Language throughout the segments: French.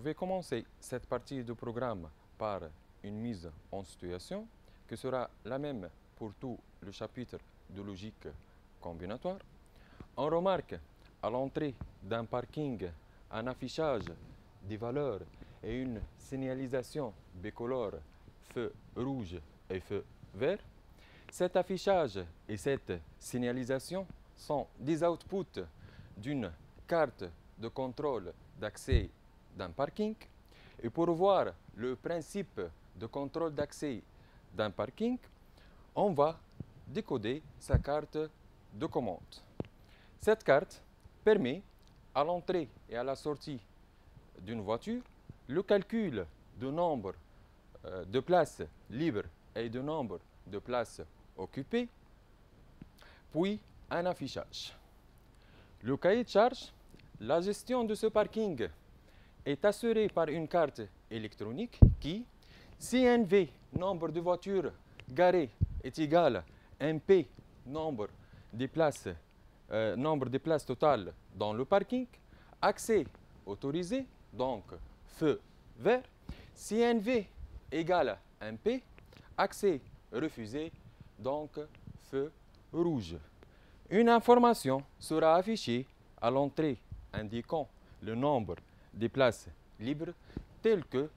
vais commencer cette partie du programme par une mise en situation qui sera la même pour tout le chapitre de logique combinatoire. On remarque à l'entrée d'un parking un affichage des valeurs et une signalisation bicolore feu rouge et feu vert. Cet affichage et cette signalisation sont des outputs d'une carte de contrôle d'accès d'un parking. Et pour voir le principe de contrôle d'accès d'un parking, on va décoder sa carte de commande. Cette carte permet à l'entrée et à la sortie d'une voiture le calcul du nombre de places libres et du nombre de places occupées, puis un affichage. Le cahier de charge, la gestion de ce parking est assurée par une carte électronique qui, si NV, nombre de voitures garées, est égal à MP, nombre de places totales dans le parking, accès autorisé, donc feu vert. Si NV égale à MP, accès refusé, donc feu rouge. Une information sera affichée à l'entrée indiquant le nombre de places libres tel que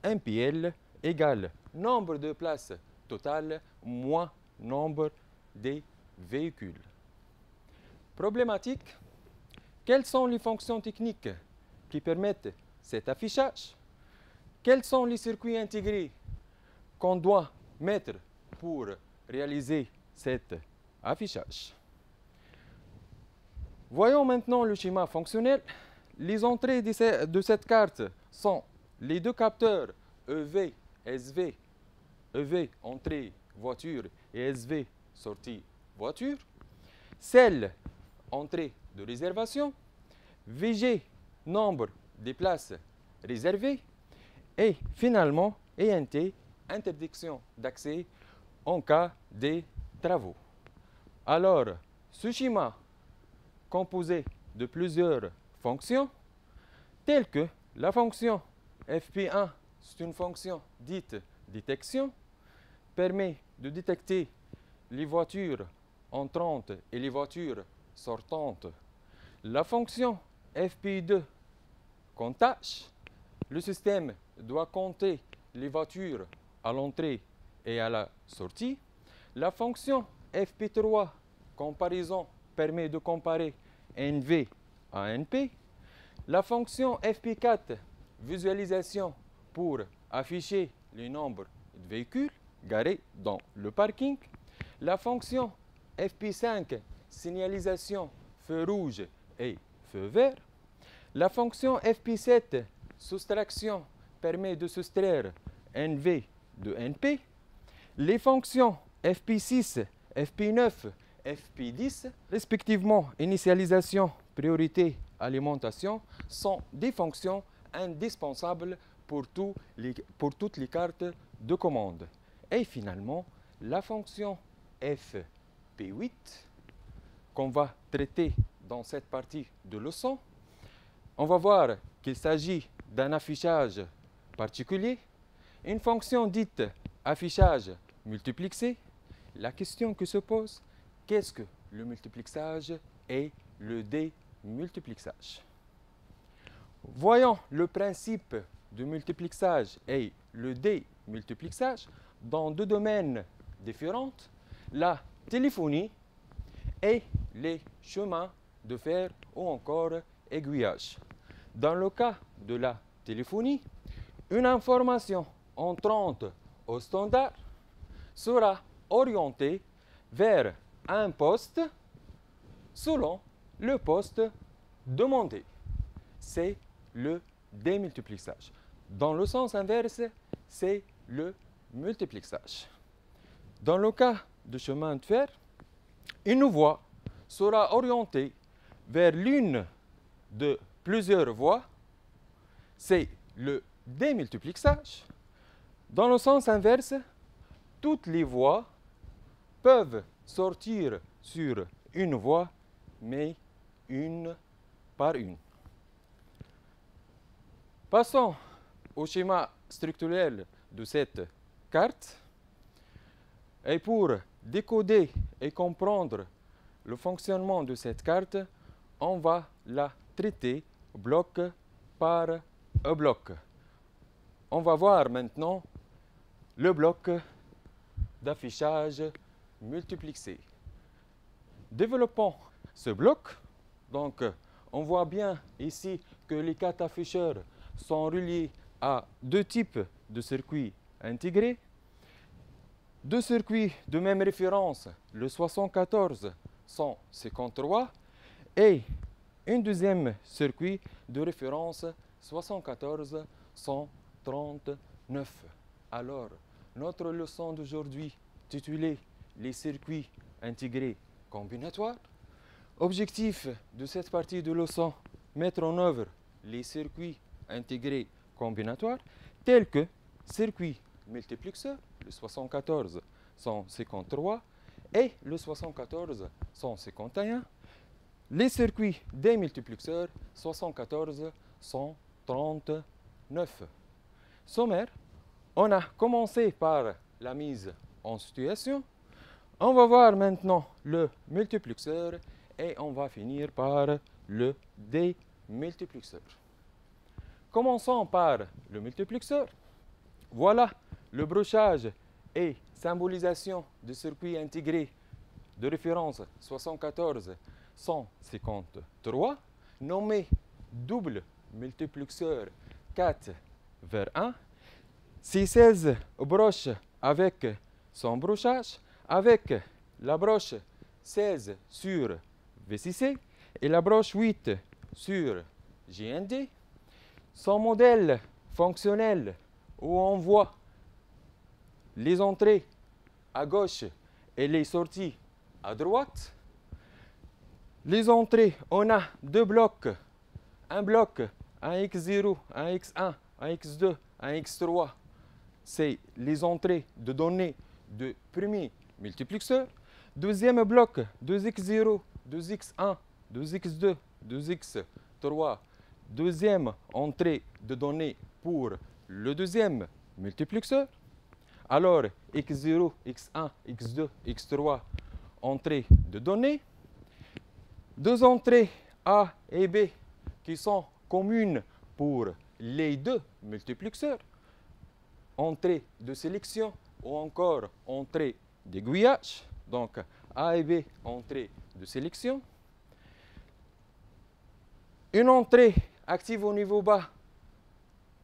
MPL égale nombre de places totales moins nombre de véhicules. Problématique. Quelles sont les fonctions techniques qui permettent cet affichage? Quels sont les circuits intégrés qu'on doit mettre pour réaliser cet affichage? Voyons maintenant le schéma fonctionnel. Les entrées de cette carte sont les deux capteurs EV, SV. EV, entrée voiture, et SV, sortie voiture. Celle, entrée de réservation. VG, nombre de places réservées. Et finalement, ENT, interdiction d'accès en cas de travaux. Alors, ce schéma composé de plusieurs fonctions, telles que la fonction FP1, c'est une fonction dite détection, permet de détecter les voitures entrantes et les voitures sortantes. La fonction FP2 comptage, le système doit compter les voitures à l'entrée et à la sortie. La fonction FP3 comparaison permet de comparer NV à NP. La fonction FP4 visualisation pour afficher le nombre de véhicules garés dans le parking. La fonction FP5 signalisation feu rouge et feu vert. La fonction FP7 soustraction permet de soustraire NV de NP. Les fonctions FP6, FP9, FP10, respectivement initialisation, priorité, alimentation, sont des fonctions indispensables pour toutes les cartes de commande. Et finalement, la fonction FP8, qu'on va traiter dans cette partie de leçon, on va voir qu'il s'agit d'un affichage particulier, une fonction dite affichage multiplexé. La question qui se pose, qu'est-ce que le multiplexage et le démultiplexage? Voyons le principe du multiplexage et le démultiplexage dans deux domaines différents, la téléphonie et les chemins de fer ou encore aiguillage. Dans le cas de la téléphonie, une information entrante au standard sera orientée vers un poste selon le poste demandé. C'est le démultiplexage. Dans le sens inverse, c'est le multiplexage. Dans le cas de chemin de fer, une voie sera orientée vers l'une de plusieurs voies. C'est le démultiplexage. Dans le sens inverse, toutes les voies peuvent sortir sur une voie, mais une par une. Passons au schéma structurel de cette carte. Et pour décoder et comprendre le fonctionnement de cette carte, on va la traiter bloc par bloc. On va voir maintenant le bloc d'affichage multiplexé. Développons ce bloc. Donc, on voit bien ici que les 4 afficheurs sont reliés à 2 types de circuits intégrés. 2 circuits de même référence, le 74-153 et un deuxième circuit de référence 74-139. Alors, notre leçon d'aujourd'hui, titulée « Les circuits intégrés combinatoires ». Objectif de cette partie de leçon, mettre en œuvre les circuits intégrés combinatoires tels que circuit multiplexeur, le 74-153 et le 74-151, les circuits démultiplexeurs 74-139. Sommaire, on a commencé par la mise en situation. On va voir maintenant le multiplexeur et on va finir par le démultiplexeur. Commençons par le multiplexeur. Voilà le brochage et symbolisation du circuit intégré de référence 74-153, nommé double multiplexeur 4 vers 1. C'est 16 broches avec son brochage, avec la broche 16 sur VCC et la broche 8 sur GND. Son modèle fonctionnel où on voit les entrées à gauche et les sorties à droite. Les entrées, on a 2 blocs. Un bloc, un X0, un X1, un X2, un X3. C'est les entrées de données de premier multiplexeur. Deuxième bloc, 2X0, 2X1, 2X2, 2X3. Deuxième entrée de données pour le deuxième multiplexeur. Alors, X0, X1, X2, X3, entrées de données. 2 entrées A et B qui sont communes pour les 2 multiplexeurs. Entrée de sélection ou encore entrée d'aiguillage. Donc, A et B, entrée de sélection. Une entrée active au niveau bas,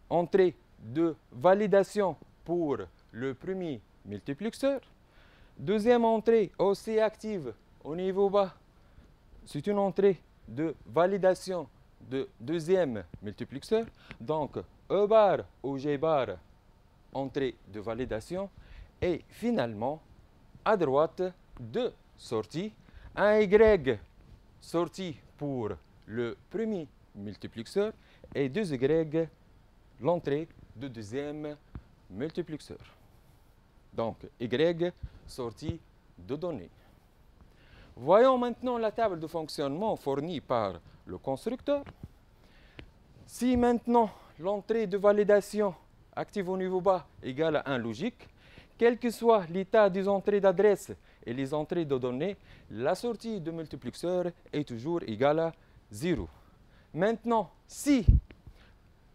entrée de validation pour le premier multiplexeur. Deuxième entrée aussi active au niveau bas, c'est une entrée de validation de deuxième multiplexeur. Donc, E bar ou G bar, entrée de validation. Et finalement, à droite, 2 sorties. Un Y, sortie pour le premier multiplexeur, et 2 Y, l'entrée du deuxième multiplexeur. Donc, Y, sortie de données. Voyons maintenant la table de fonctionnement fournie par le constructeur. Si maintenant l'entrée de validation active au niveau bas égale à 1 logique, quel que soit l'état des entrées d'adresse et les entrées de données, la sortie de multiplexeur est toujours égale à 0. Maintenant, si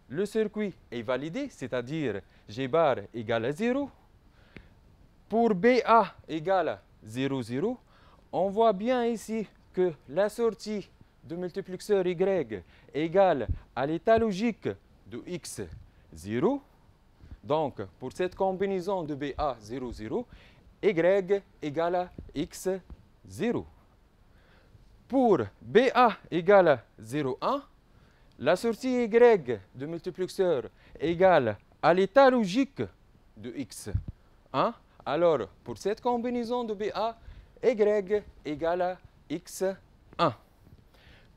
le circuit est validé, c'est-à-dire G bar égale à 0, pour BA égale à 0, 0, on voit bien ici que la sortie de multiplexeur Y égale à l'état logique de X 0. Donc, pour cette combinaison de BA 0, 0, Y égale à X 0. Pour BA égale à 0, 1, la sortie Y de multiplexeur égale à l'état logique de X 1. Alors, pour cette combinaison de BA, Y égale à X 1.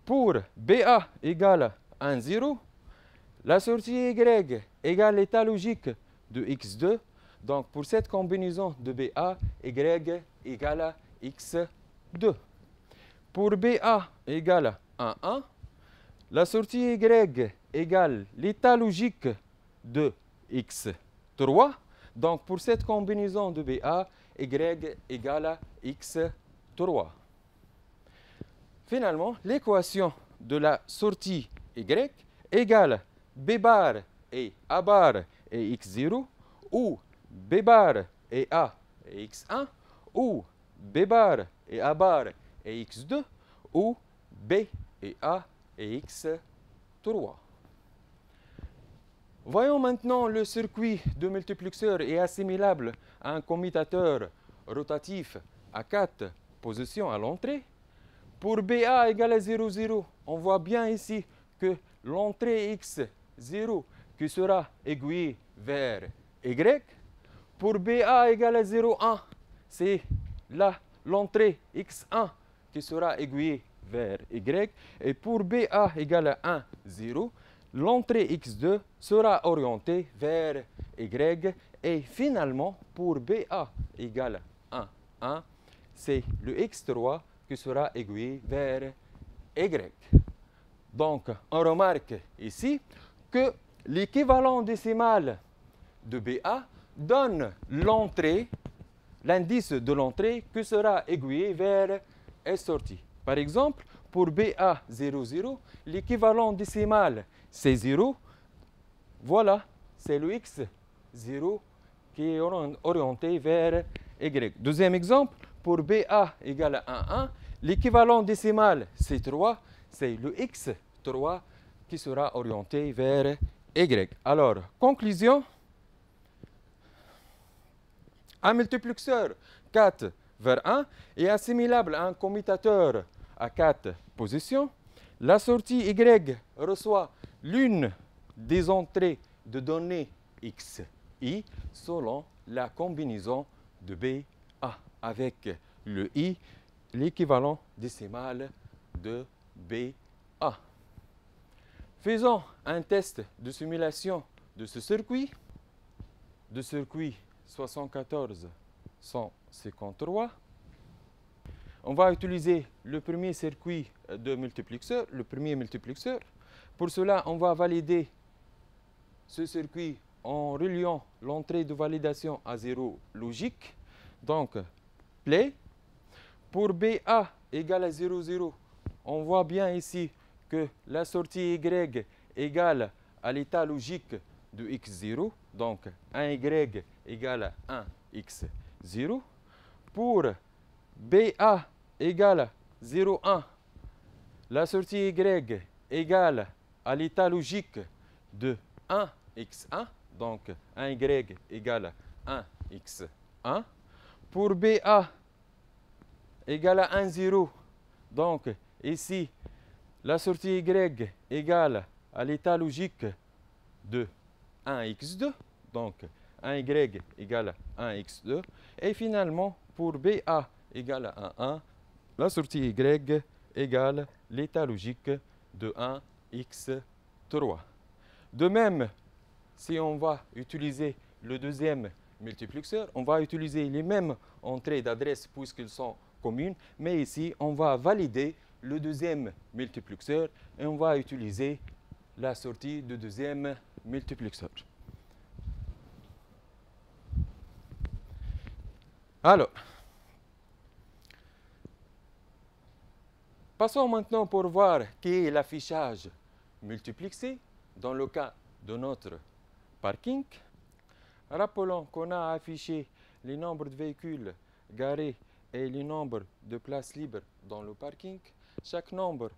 Pour BA égale à 1, 0, la sortie Y égale l'état logique de X2. Donc, pour cette combinaison de BA, Y égale à X2. Pour BA égale à 1, 1, la sortie Y égale l'état logique de x3. Donc, pour cette combinaison de BA, y égale à x3. Finalement, l'équation de la sortie y égale b bar et a bar et x0, ou b bar et a et x1, ou b bar et a bar et x2, ou b et a et x3. Voyons maintenant le circuit de multiplexeur est assimilable à un commutateur rotatif à 4 positions à l'entrée. Pour BA égale à 0, 0, on voit bien ici que l'entrée x0 qui sera aiguillée vers y. Pour BA égale à 0, 1, c'est l'entrée x1 qui sera aiguillée vers y. Et pour BA égale à 1, 0, l'entrée x2 sera orientée vers y. Et finalement, pour BA égale 1, 1, c'est le x3 qui sera aiguillé vers y. Donc, on remarque ici que l'équivalent décimal de BA donne l'entrée, l'indice de l'entrée qui sera aiguillé vers S sortie. Par exemple, pour BA 0, 0, l'équivalent décimal c'est 0. Voilà, c'est le x0 qui est orienté vers y. Deuxième exemple, pour BA égale à 1, 1, l'équivalent décimal c'est 3, c'est le x3 qui sera orienté vers y. Alors, conclusion, un multiplexeur 4 vers 1 est assimilable à un commutateur à 4 positions. La sortie y reçoit l'une des entrées de données xi selon la combinaison de BA avec le i, l'équivalent décimal de BA. Faisons un test de simulation de ce circuit, 74153. On va utiliser le premier circuit de multiplexeur, le premier multiplexeur. Pour cela, on va valider ce circuit en reliant l'entrée de validation à 0 logique. Donc, play. Pour BA égale à 0, 0, on voit bien ici que la sortie y égale à l'état logique de x0. Donc, 1y égale à 1x0. Pour BA égale à 0, 1, la sortie y égale à l'état logique de 1x1. Donc, 1y égale à 1x1. Pour BA égale à 1, 0. Donc, ici, la sortie y égale à l'état logique de 1x2. Donc, 1y égale à 1x2. Et finalement, pour BA égale à 1, la sortie y égale l'état logique de 1x3. De même, si on va utiliser le deuxième multiplexeur, on va utiliser les mêmes entrées d'adresse puisqu'ils sont communes, mais ici, on va valider le deuxième multiplexeur et on va utiliser la sortie du deuxième multiplexeur. Alors, passons maintenant pour voir quel est l'affichage multiplexé dans le cas de notre parking. Rappelons qu'on a affiché les nombres de véhicules garés et les nombres de places libres dans le parking. Chaque nombre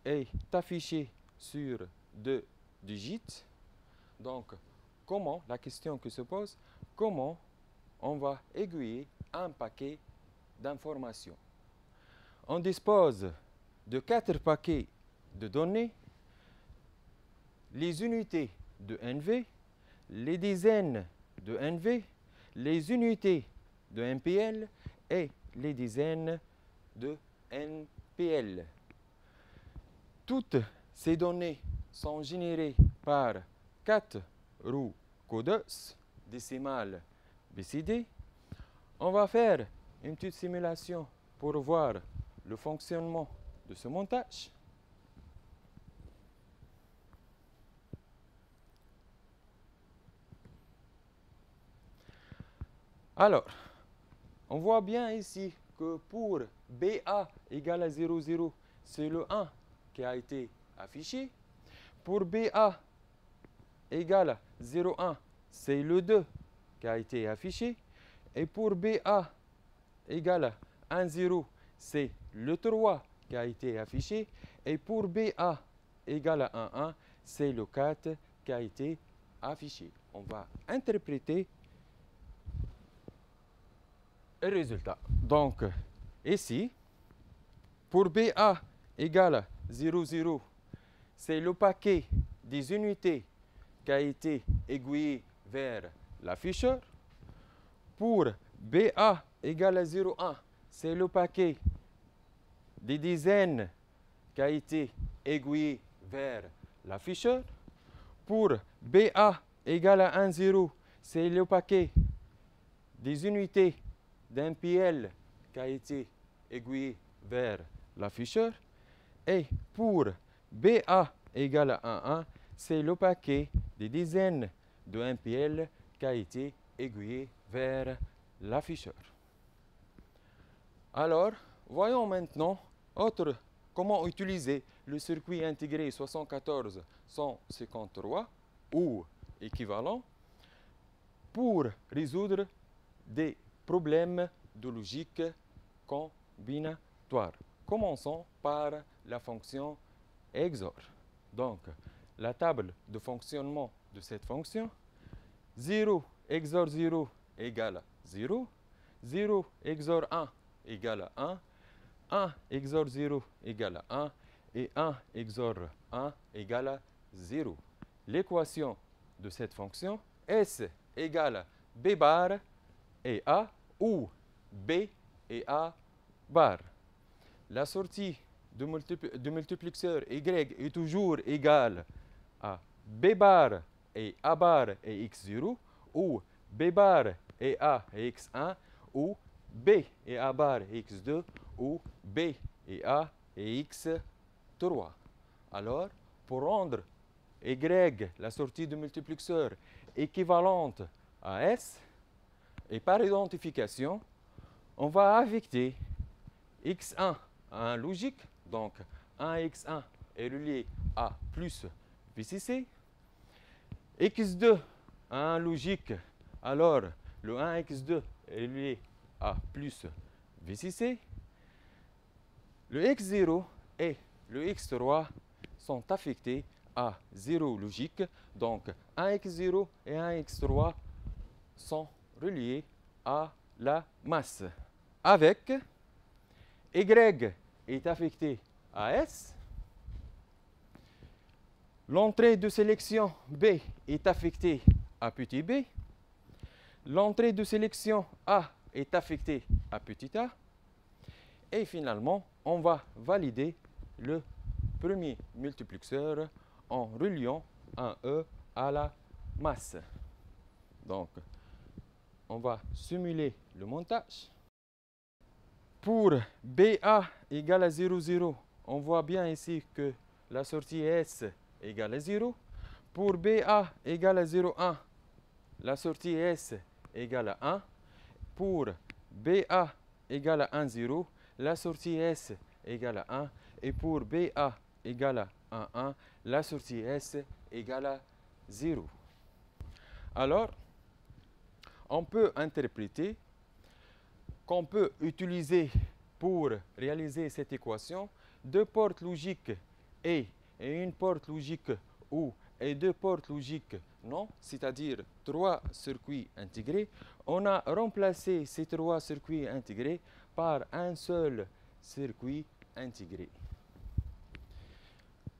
est affiché sur 2 digits. Donc, comment, la question qui se pose, comment on va aiguiller un paquet d'informations? On dispose de 4 paquets de données, les unités de NV, les dizaines de NV, les unités de MPL et les dizaines de NPL. Toutes ces données sont générées par 4 roues codeuses décimales BCD. On va faire une petite simulation pour voir le fonctionnement de ce montage. Alors, on voit bien ici que pour BA égale à 0, 0, c'est le 1 qui a été affiché. Pour BA égale à 0, 1, c'est le 2 qui a été affiché. Et pour BA égale à 1, 0, c'est le 3 qui a été affiché. Et pour BA égale à 1, 1, c'est le 4 qui a été affiché. On va interpréter le résultat. Donc, ici, pour BA égale à 0, 0, c'est le paquet des unités qui a été aiguillé vers l'afficheur. Pour BA égale à 0, 1, c'est le paquet des dizaines qui a été aiguillé vers l'afficheur. Pour BA égale à 1, 0, c'est le paquet des unités d'un PL qui a été aiguillé vers l'afficheur. Et pour BA égale à 1, 1, c'est le paquet des dizaines de MPL qui a été aiguillé vers l'afficheur. Alors, voyons maintenant comment utiliser le circuit intégré 74153 ou équivalent pour résoudre des problèmes de logique combinatoire. Commençons par la fonction XOR. Donc, la table de fonctionnement de cette fonction, 0 XOR 0 égale 0, 0 XOR 1 égale 1, 1 XOR 0 égale 1 et 1 XOR 1 égale 0. L'équation de cette fonction, S égale B bar et A, où B et A bar. La sortie du multiplexeur Y est toujours égale à B bar et A bar et X0, ou B bar et A et X1, ou B et A bar et X2, ou B et A et X3. Alors, pour rendre Y, la sortie du multiplexeur, équivalente à S, et par identification, on va affecter X1 à un logique, donc 1x1 est relié à plus VCC. X2 à un logique, alors le 1x2 est relié à plus VCC. Le x0 et le x3 sont affectés à 0 logique, donc 1x0 et 1x3 sont reliés à la masse. Avec Y est affecté à S, l'entrée de sélection B est affectée à petit b, l'entrée de sélection A est affectée à petit a, et finalement, on va valider le premier multiplexeur en reliant un E à la masse. Donc, on va simuler le montage. Pour BA égale à 0, 0, on voit bien ici que la sortie S égale à 0. Pour BA égale à 0, 1, la sortie S égale à 1. Pour BA égale à 1, 0, la sortie S égale à 1. Et pour BA égale à 1, 1, la sortie S égale à 0. Alors, on peut interpréter qu'on peut utiliser pour réaliser cette équation deux portes logiques et une porte logique ou et deux portes logiques non, c'est-à-dire trois circuits intégrés. On a remplacé ces trois circuits intégrés par un seul circuit intégré.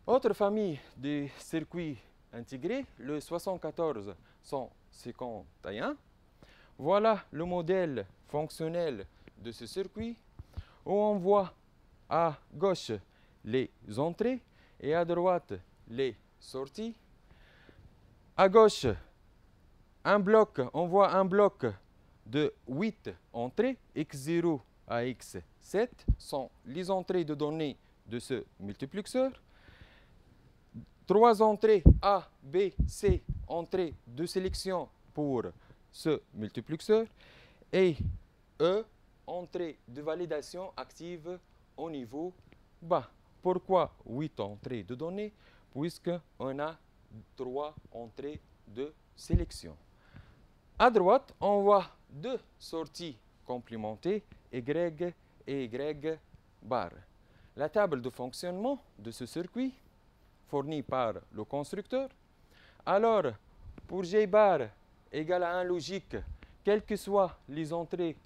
Autre famille de circuits intégrés, le 74151. Voilà le modèle fonctionnel de ce circuit où on voit à gauche les entrées et à droite les sorties. À gauche, on voit un bloc de 8 entrées, x0 à x7 sont les entrées de données de ce multiplexeur. 3 entrées A, B, C, entrées de sélection pour ce multiplexeur. et E, entrée de validation active au niveau bas. Pourquoi 8 entrées de données? Puisqu'on a 3 entrées de sélection. À droite, on voit deux sorties complémentées, Y et Y bar. La table de fonctionnement de ce circuit, fournie par le constructeur. Alors, pour G bar égale à 1 logique, quelles que soient les entrées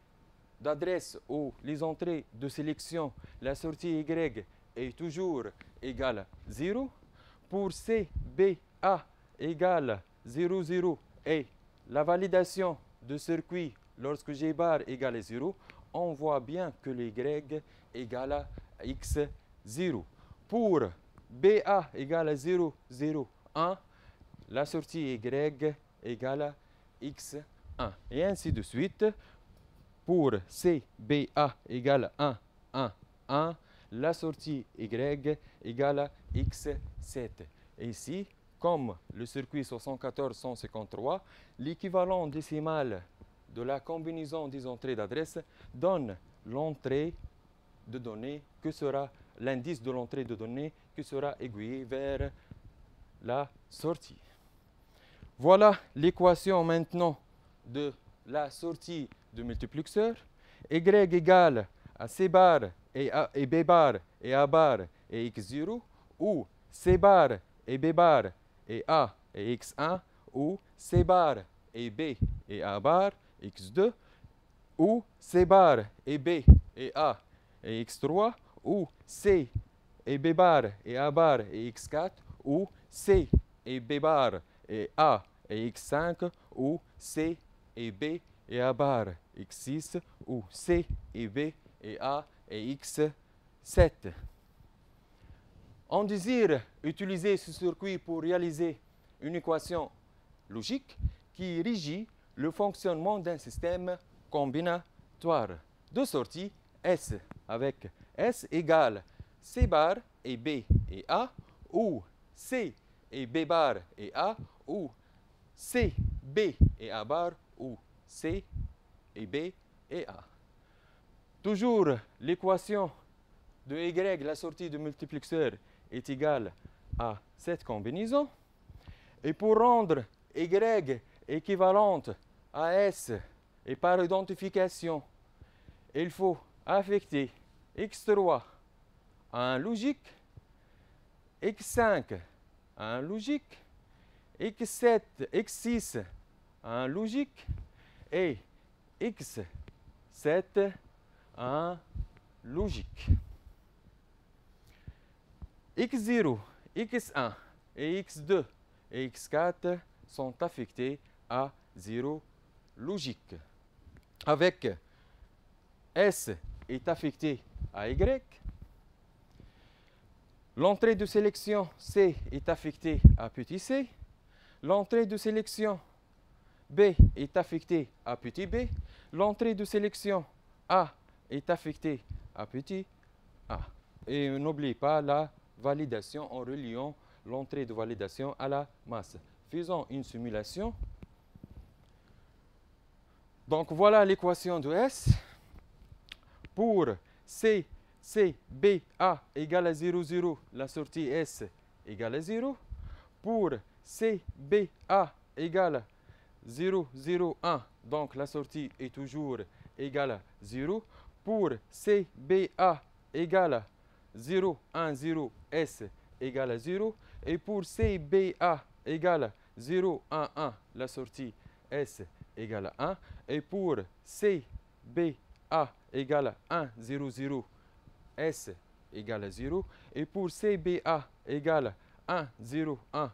d'adresse ou les entrées de sélection, la sortie Y est toujours égale à 0. Pour C, B, A égale 0, 0 et la validation de circuit lorsque G bar égale 0, on voit bien que le Y égale à X0. Pour BA égale à 0, 0, 1, la sortie Y égale à X1. Et ainsi de suite. Pour CBA égale 1, 1, 1, la sortie Y égale à X7. Et ici, comme le circuit 74-153, l'équivalent décimal de la combinaison des entrées d'adresse donne l'entrée de données que sera l'indice de l'entrée de données qui sera aiguillé vers la sortie. Voilà l'équation maintenant de la sortie de multiplexeur. Y égale à C bar et B bar et A bar et X0, ou C bar et B bar et A et X1, ou C bar et B et A bar X2, ou C bar et B et A et X3, ou C et B bar et A bar et X4, ou C et B bar et A et X5, ou C et B et A bar X6, ou C et B et A et X7. On désire utiliser ce circuit pour réaliser une équation logique qui régit le fonctionnement d'un système combinatoire de sortie S, avec S égale C bar et B et A, ou C et B bar et A, ou C, B et A bar, ou C et B et A. Toujours l'équation de Y, la sortie du multiplexeur, est égale à cette combinaison. Et pour rendre Y équivalente à S et par identification, il faut affecter X3 à un logique, X5 à un logique, X7, X6 à un logique et X7 à un logique. X0, X1 et X2 et X4 sont affectés à 0 logique. Avec S est affecté à Y. L'entrée de sélection C est affectée à petit c. L'entrée de sélection B est affectée à petit b. L'entrée de sélection A est affectée à petit a. Et n'oubliez pas la validation en reliant l'entrée de validation à la masse. Faisons une simulation. Donc voilà l'équation de S. Pour C, B, A égale à 0, 0, la sortie S égale à 0. Pour C, B, A égale à 0, 0, 1, donc la sortie est toujours égale à 0. Pour C, B, A égale à 0, 1, 0, S égale à 0. Et pour C, B, A égale à 0, 1, 1, la sortie S égale à 1. Et pour C, B, A égale à 1, 0, 0, S égale à 0. Et pour C, B, A égale à 1, 0, 1,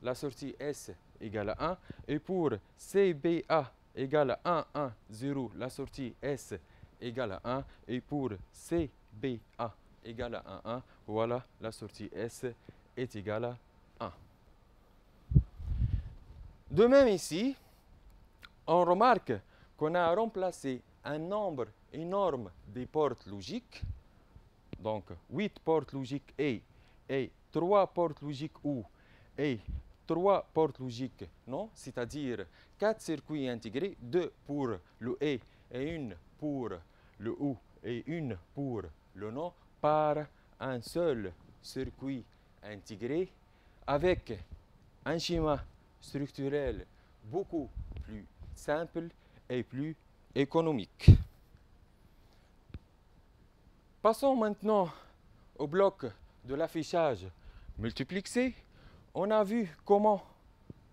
la sortie S égale à 1. Et pour C, B, A égale à 1, 1, 0, la sortie S égale à 1. Et pour C, B, A égale à 1, 1, voilà, la sortie S est égale à 1. De même ici, on remarque qu'on a remplacé un nombre énorme de portes logiques, donc 8 portes logiques A et 3 portes logiques U et 3 portes logiques, non? C'est-à-dire 4 circuits intégrés, 2 pour le et une pour le ou et une pour le non, par un seul circuit intégré avec un schéma structurel beaucoup plus simple et plus économique. Passons maintenant au bloc de l'affichage multiplexé. On a vu comment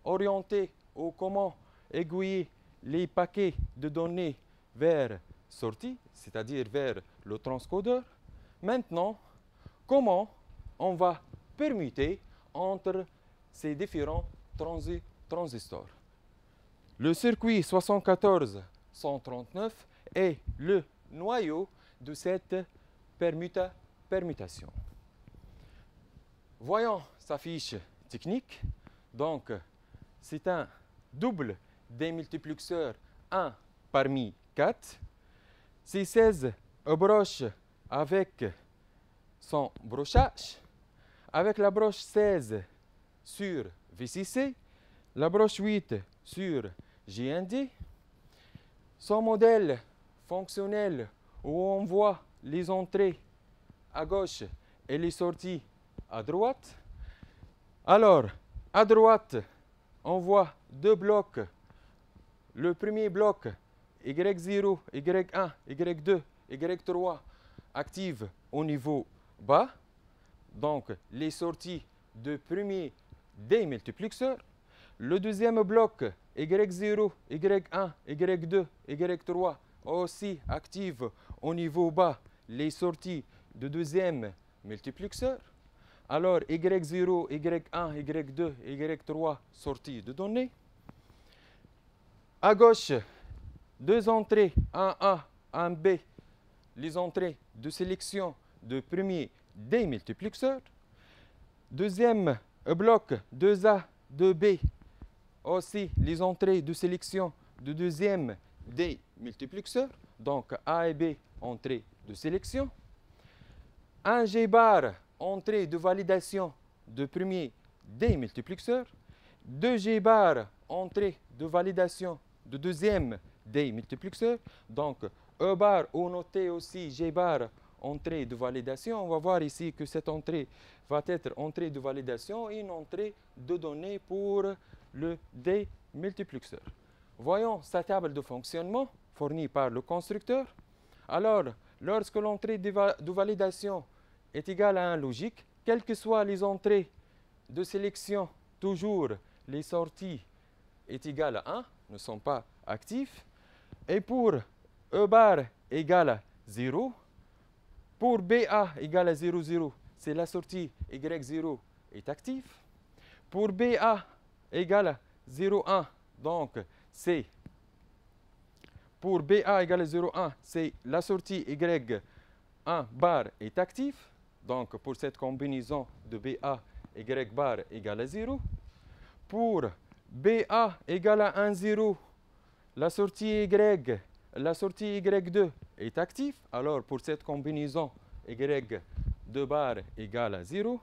orienter ou comment aiguiller les paquets de données vers sortie, c'est-à-dire vers le transcodeur. Maintenant, comment on va permuter entre ces différents transistors. Le circuit 74-139 est le noyau de cette permutation. Voyons sa fiche technique. Donc, c'est un double démultiplexeur 1 parmi 4. C'est 16 broches avec son brochage. Avec la broche 16 sur VCC, la broche 8 sur GND. Son modèle fonctionnel où on voit les entrées à gauche et les sorties à droite. Alors, à droite, on voit deux blocs. Le premier bloc, Y0, Y1, Y2, Y3, active au niveau bas. Donc, les sorties de premier démultiplexeur. Le deuxième bloc, Y0, Y1, Y2, Y3, aussi active au niveau bas les sorties de deuxième multiplexeur. Alors, Y0, Y1, Y2, Y3, sorties de données. À gauche, deux entrées, 1A, 1B, les entrées de sélection de premier démultiplexeur. Deuxième bloc, 2A, 2B, aussi les entrées de sélection de deuxième démultiplexeur. Donc, A et B, entrée de sélection. Un G-bar, entrée de validation de premier démultiplexeur. Deux G-bar, entrée de validation de deuxième démultiplexeur. Donc, E-bar, ou noté aussi G-bar, entrée de validation. On va voir ici que cette entrée va être entrée de validation et une entrée de données pour le démultiplexeur. Voyons sa table de fonctionnement fournie par le constructeur. Alors, lorsque l'entrée de validation est égale à 1 logique, quelles que soient les entrées de sélection, toujours les sorties est égale à 1, ne sont pas actifs. Et pour E bar égale à 0, pour BA égale à 0, 0, c'est la sortie Y0 est active. Pour BA égale à 0, 1, donc c'est pour BA égale à 0, 1, c'est la sortie Y1 bar est active. Donc pour cette combinaison de BA, Y bar égale à 0. Pour BA égale à 1, 0, la sortie Y2 est active. Alors pour cette combinaison, Y2 bar égale à 0.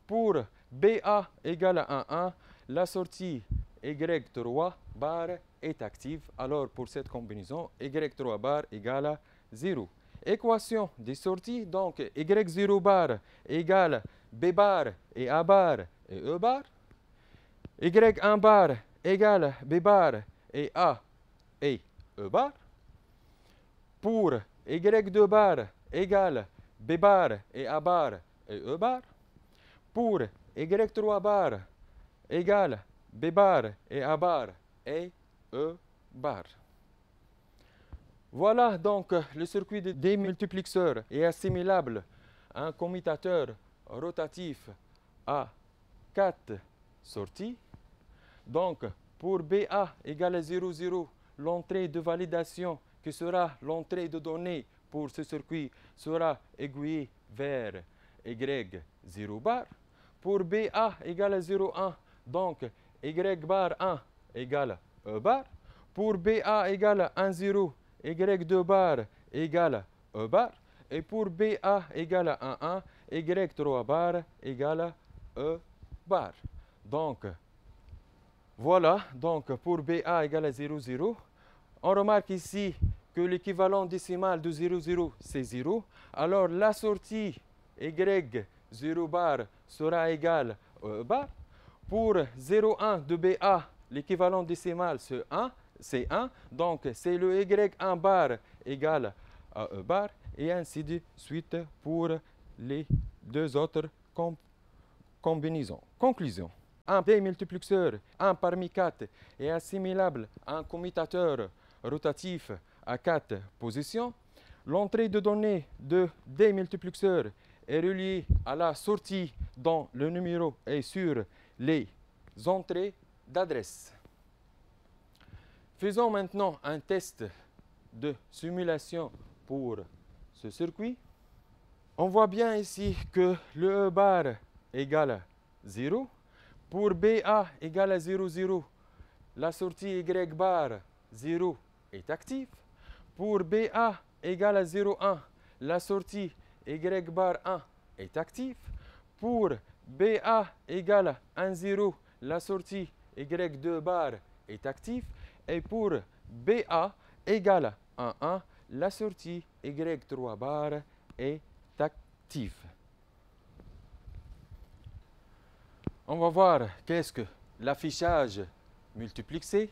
Pour BA égale à 1, 1, la sortie Y3 bar est active. Alors pour cette combinaison, Y3 bar égale à 0. Équation des sorties, donc Y0 bar égale B bar et A bar et E bar. Y1 bar égale B bar et A et E bar. Pour Y2 bar égale B bar et A bar et E bar. Pour Y3 bar égale B bar et A bar et E bar. Voilà donc le circuit de démultiplexeur est assimilable à un commutateur rotatif à 4 sorties. Donc pour BA égale à 0, 0, l'entrée de validation qui sera l'entrée de données pour ce circuit sera aiguillée vers Y0 bar. Pour BA égale à 0, 1, donc Y bar 1 égale E bar. Pour BA égale à 1, 0, Y2 bar égale à E bar. Et pour BA égale à 1, 1, Y3 bar égale à E bar. Donc, Voilà, donc pour BA égale à 0, 0. On remarque ici que l'équivalent décimal de 0, 0, c'est 0. Alors la sortie Y 0 bar sera égale à E bar. Pour 0, 1 de BA, l'équivalent décimal c'est 1. Donc c'est le Y1 bar égal à E bar. Et ainsi de suite pour les deux autres combinaisons. Conclusion. Un démultiplexeur 1 parmi 4 est assimilable à un commutateur rotatif à 4 positions. L'entrée de données de démultiplexeur est reliée à la sortie dont le numéro est sur les entrées d'adresse. Faisons maintenant un test de simulation pour ce circuit. On voit bien ici que le E bar égale 0. Pour BA égale à 0, 0, la sortie Y bar 0 est active. Pour BA égale à 0, 1, la sortie Y bar 1 est active. Pour BA égale à 1, 0, la sortie Y2 bar est active. Et pour BA égale à 1, 1, la sortie Y3 bar est active. On va voir qu'est-ce que l'affichage multiplexé,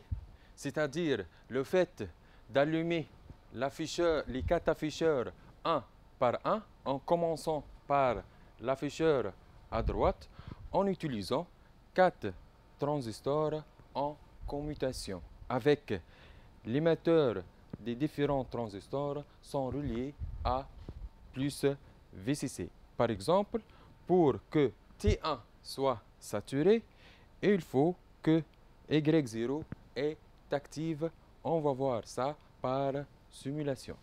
c'est-à-dire le fait d'allumer les 4 afficheurs un par un, en commençant par l'afficheur à droite, en utilisant 4 transistors en commutation. Avec l'émetteur des différents transistors sont reliés à plus VCC. Par exemple, pour que T1 soit saturé, il faut que Y0 est active. On va voir ça par simulation.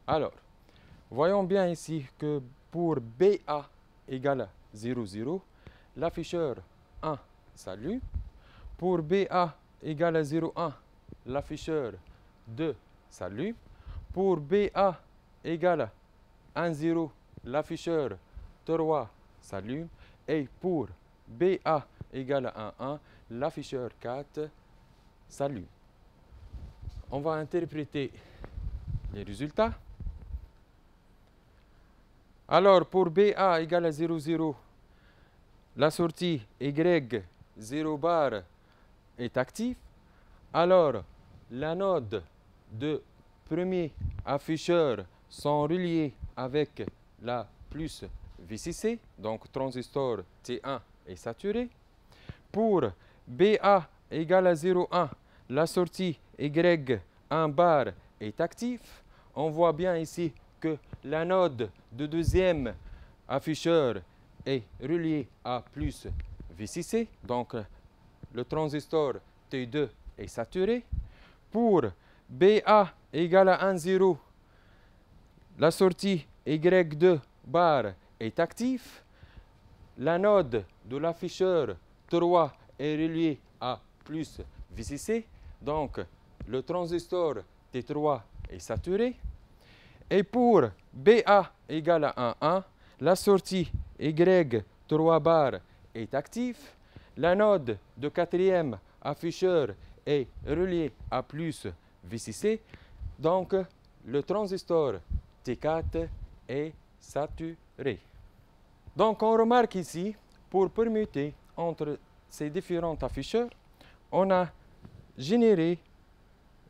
Alors, voyons bien ici que pour BA égale à 0, 0, l'afficheur 1 s'allume. Pour BA égale à 0, 1, l'afficheur 2 s'allume. Pour BA égale à 1, 0, l'afficheur 3 s'allume. Et pour BA égale à 1, 1, l'afficheur 4 s'allume. On va interpréter les résultats. Alors, pour BA égale à 0, 0, la sortie Y0 bar est active. Alors, la node de premier afficheur sont reliés avec la plus VCC, donc transistor T1 est saturé. Pour BA égale à 0, 1, la sortie Y1 bar est active. On voit bien ici que la node de deuxième afficheur est reliée à plus VCC, donc le transistor T2 est saturé. Pour BA égale à 1, 0, la sortie Y2 bar est active. La node de l'afficheur 3 est reliée à plus VCC, donc le transistor T3 est saturé. Et pour BA égale à 1, 1, la sortie Y3 bar est active. La node de quatrième afficheur est reliée à plus VCC, donc le transistor T4 est saturé. Donc on remarque ici, pour permuter entre ces différents afficheurs, on a généré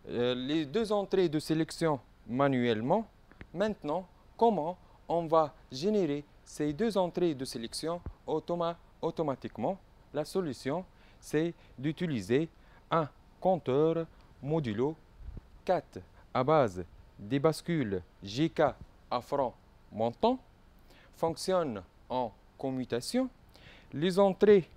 les deux entrées de sélection manuellement. Maintenant, comment on va générer ces deux entrées de sélection automatiquement? La solution, c'est d'utiliser un compteur modulo 4 à base des bascules GK à franc montant, fonctionne en commutation. Les entrées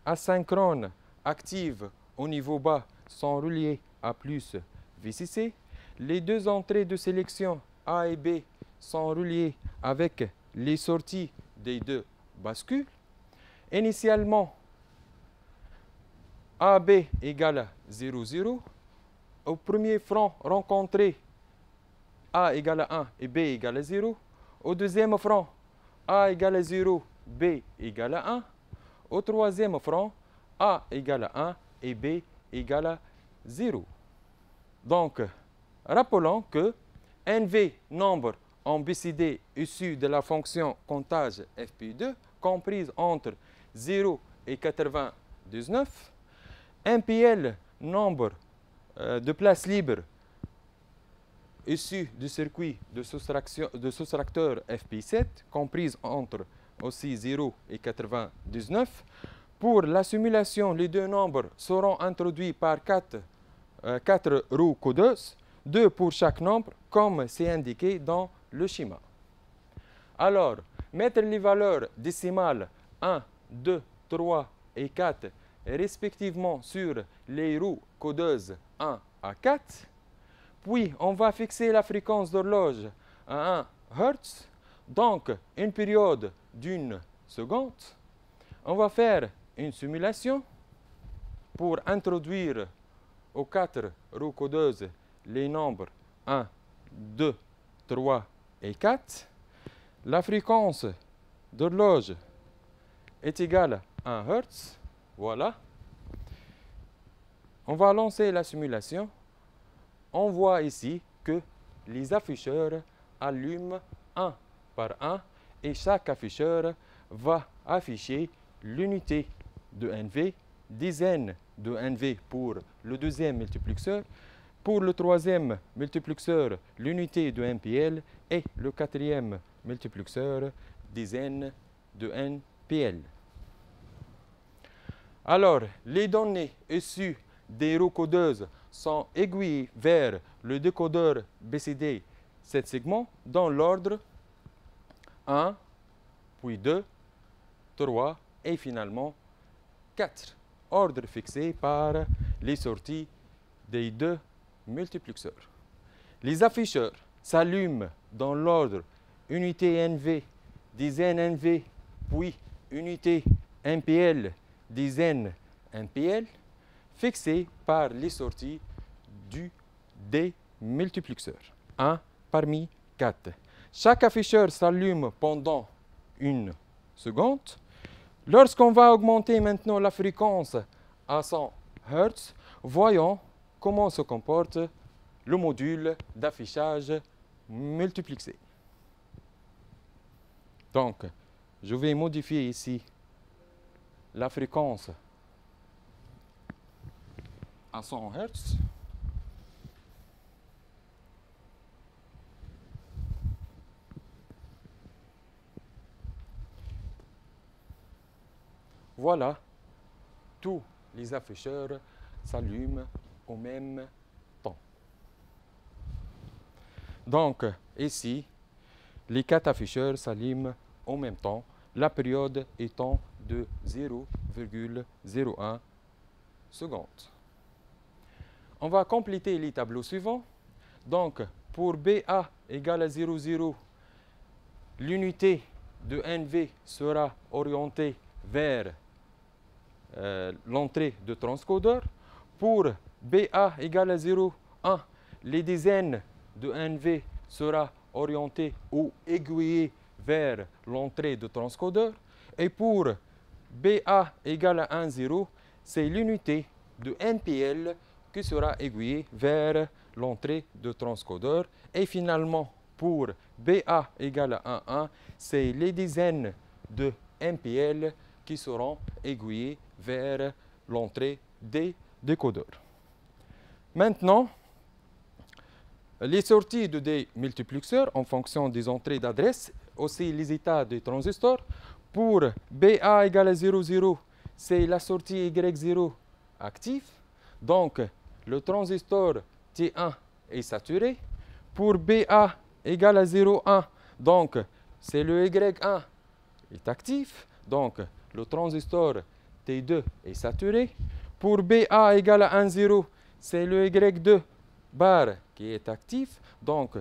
asynchrones actives au niveau bas sont reliées à plus VCC. Les deux entrées de sélection A et B sont reliées avec les sorties des deux bascules. Initialement, AB égale à 0, 0. Au premier front rencontré, A égale à 1 et B égale à 0. Au deuxième front, A égale à 0 B égale à 1. Au troisième front, A égale à 1 et B égale à 0. Donc, rappelons que NV, nombre en BCD issu de la fonction comptage FP2, comprise entre 0 et 99, NPL, nombre de places libres issu du circuit de soustracteur FP7, comprise entre aussi 0 et 99. Pour la simulation, les deux nombres seront introduits par 4 roues codeuses, 2 pour chaque nombre, comme c'est indiqué dans le schéma. Alors, mettre les valeurs décimales 1, 2, 3 et 4 respectivement sur les roues codeuses 1 à 4. Puis, on va fixer la fréquence d'horloge à 1 Hz, donc une période d'1 seconde. On va faire une simulation pour introduire aux 4 roues codeuses les nombres 1, 2, 3 et 4. La fréquence d'horloge est égale à 1 Hz. Voilà. On va lancer la simulation. On voit ici que les afficheurs allument un par un et chaque afficheur va afficher l'unité de NV, dizaine de NV pour le deuxième multiplexeur, pour le troisième multiplexeur, l'unité de NPL et le quatrième multiplexeur, dizaine de NPL. Alors, les données issues des roues codeuses sont aiguillées vers le décodeur BCD 7 segments dans l'ordre 1, puis 2, 3 et finalement 4. Ordre fixé par les sorties des deux multiplexeurs. Les afficheurs s'allument dans l'ordre unité NV, dizaine NV, puis unité NPL, dizaine NPL, fixés par les sorties du démultiplexeur. 1 parmi 4. Chaque afficheur s'allume pendant 1 seconde. Lorsqu'on va augmenter maintenant la fréquence à 100 Hz, voyons comment se comporte le module d'affichage multiplexé. Donc, je vais modifier ici la fréquence à 100 Hz. Voilà, tous les afficheurs s'allument au même temps. Donc, ici, les 4 afficheurs s'allument en même temps, la période étant de 0,01 secondes. On va compléter les tableaux suivants. Donc, pour BA égale à 0,0, l'unité de NV sera orientée vers l'entrée de transcodeur. Pour BA égale à 0,1, les dizaines de NV sera orientée ou aiguillée vers l'entrée de transcodeur. Et pour BA égale à 1,0, c'est l'unité de NPL qui sera aiguillée vers l'entrée de transcodeur. Et finalement, pour BA égale à 1,1, c'est les dizaines de NPL qui seront aiguillées vers l'entrée des décodeurs. Maintenant, les sorties de des multiplexeurs en fonction des entrées d'adresse, aussi les états des transistors. Pour BA égale à 0,0, c'est la sortie Y0 active. Donc, le transistor T1 est saturé. Pour BA égale à 0,1, donc, c'est le Y1 est actif. Donc, le transistor T2 est saturé. Pour BA égale à 1,0, c'est le Y2 bar qui est actif. Donc,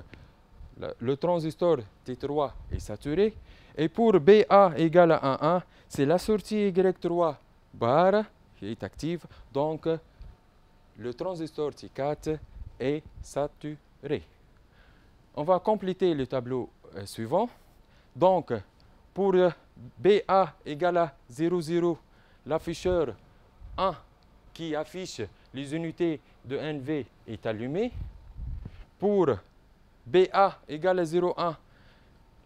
le transistor T3 est saturé. Et pour BA égale à 1,1, c'est la sortie Y3 bar qui est active. Donc, le transistor T4 est saturé. On va compléter le tableau suivant. Donc, Pour BA égale à 0,0, l'afficheur 1 qui affiche les unités de NV est allumé. Pour BA égale à 0,1,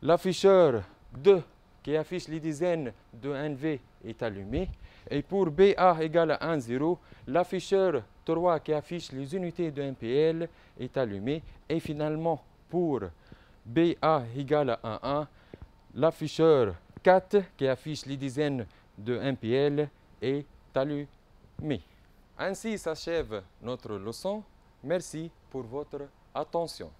l'afficheur 2 qui affiche les dizaines de NV est allumé. Et pour BA égale à 1,0, l'afficheur 3 qui affiche les unités de MPL est allumé. Et finalement, pour BA égale à 1,1, l'afficheur 4 qui affiche les dizaines de MPL est allumé. Ainsi s'achève notre leçon. Merci pour votre attention.